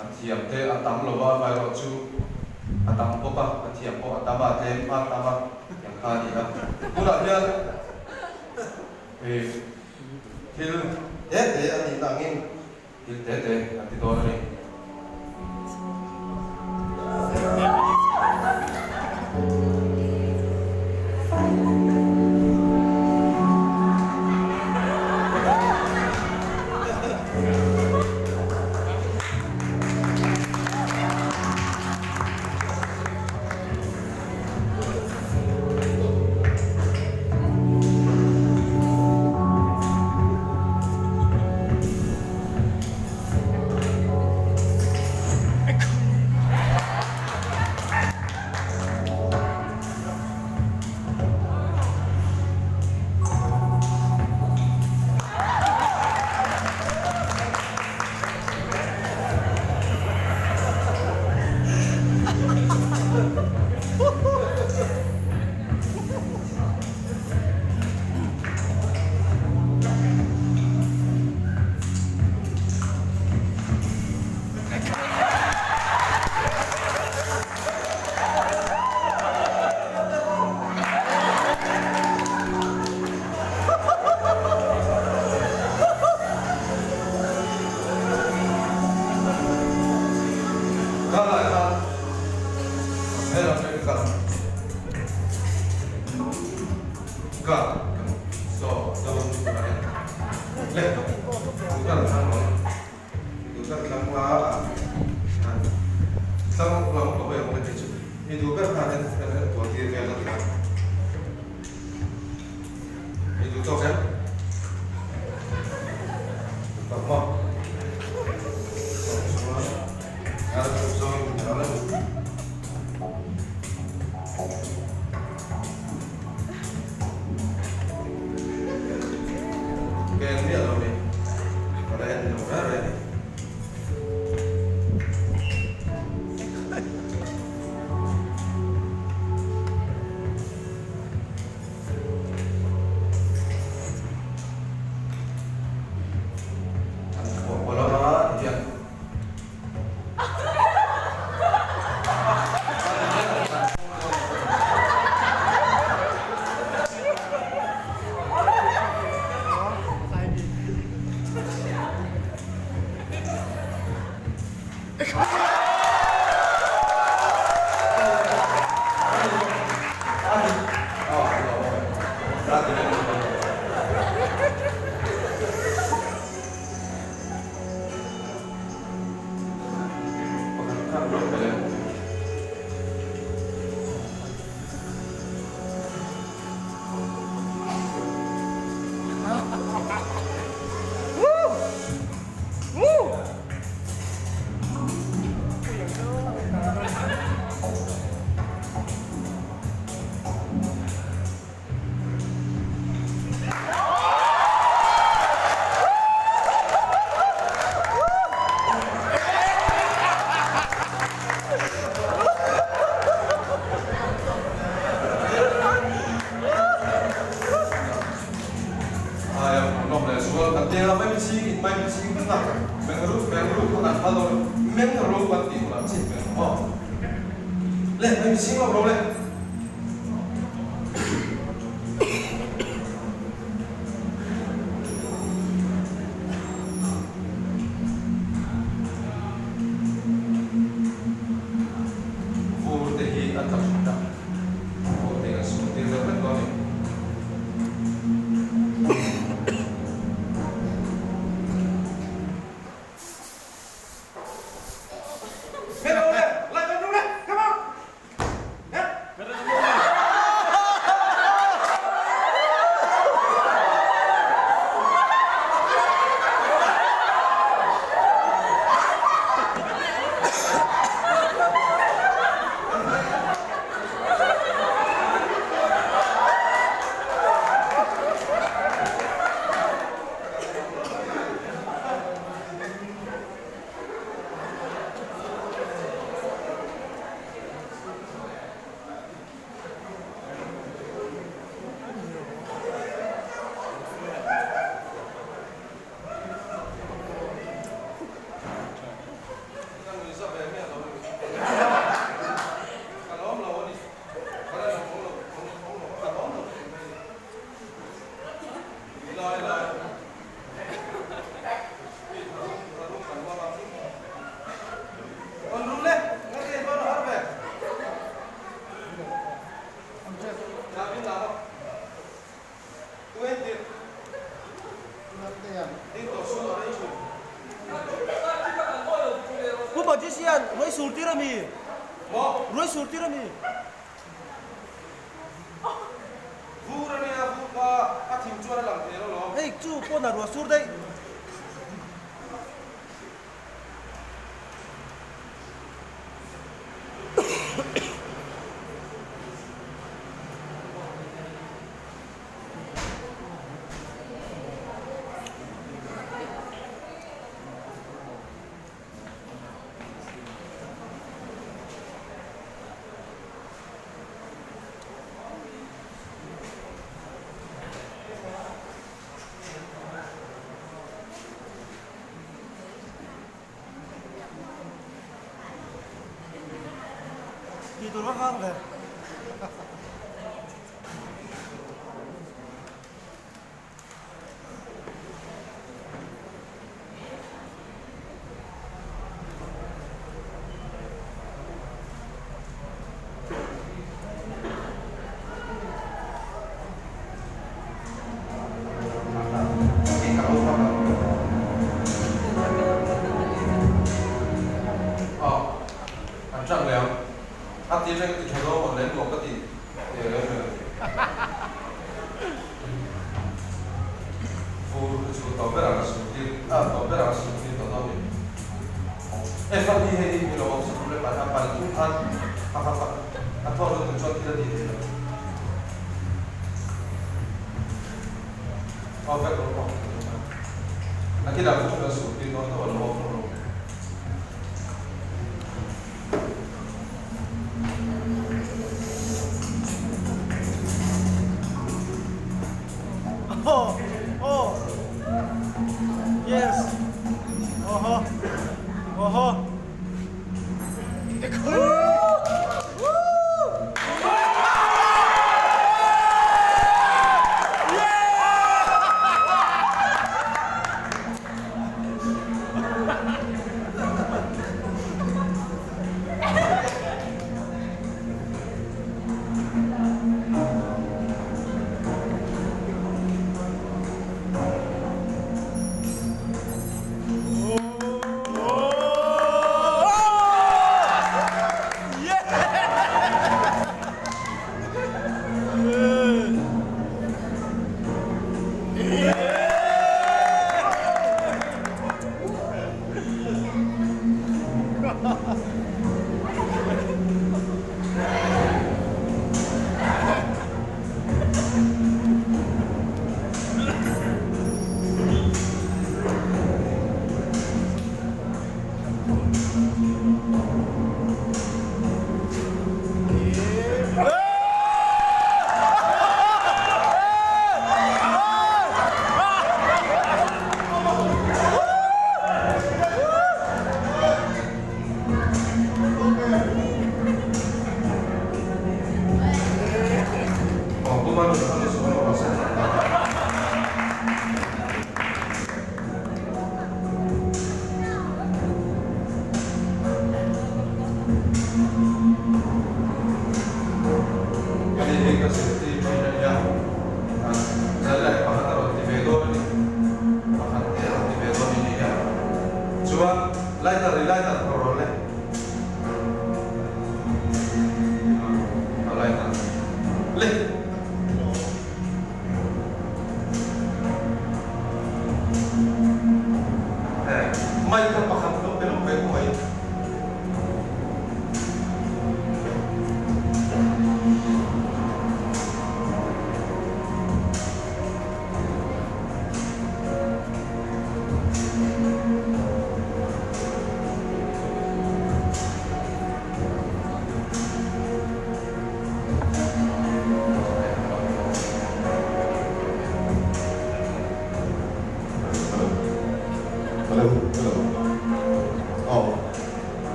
อันเทียมเตอันตั้มโลว่าไปรถจูอันตั้มพบปะอันเทียมพบอันตั้มมาเต็มอันตั้มมาอย่างข้าดีนะพูดอะไรเนี่ยทิลเอ๊ะอันนี้ต่างงี้ทิลเตอันที่โดนนี่ magician, Roy Surtirami. Mo, Roy Surtirami. vura ni aku ka atim cuara lang pero lo. Hey, chu, po na Roy Sur day. Tidur apa kan? Ini kalau apa? Oh, anjang liang. Hati saya itu kalau orang lain kok di, ya. Full itu tampil agak sedikit, tampil agak sedikit tahu. Tapi ini kalau sebelum pada paling apa atau orang tujuan tidak di. Oh, betul. Nanti dah aku sudah sebutin orang tua orang. Oh, yes. Oh.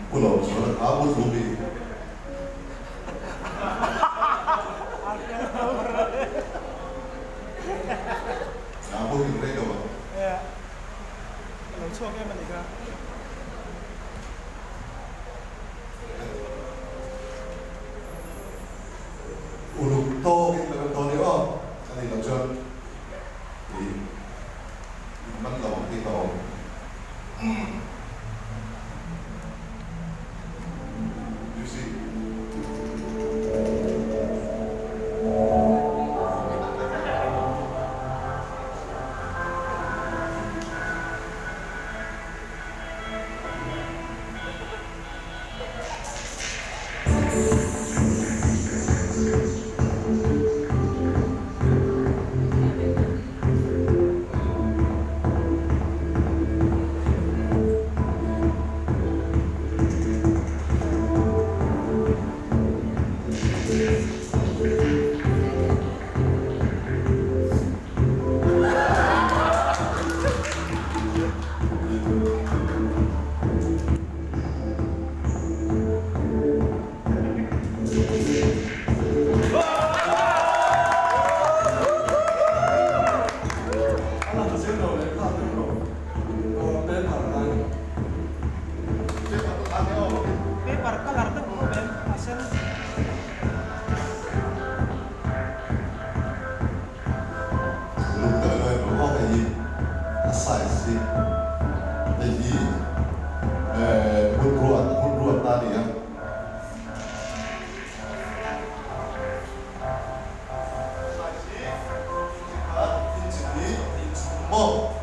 Pulau Sumatera, Abu Dhabi, pagar tuh ben asen lúc tới nơi nó có cái gì nó sai gì cái gì hôn ruột ta đi em một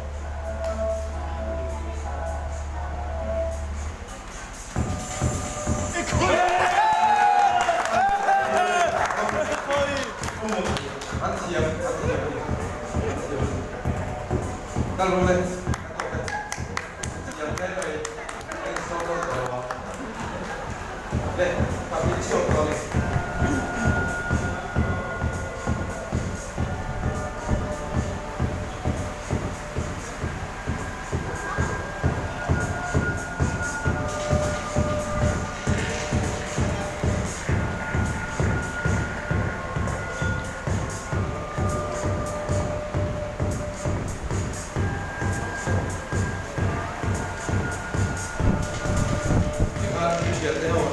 Ăn chiếm Đang luôn lên Chiếm cái này Anh sau đó rồi vào Lên, phạm vi chiều vào lên chuyển thế hồn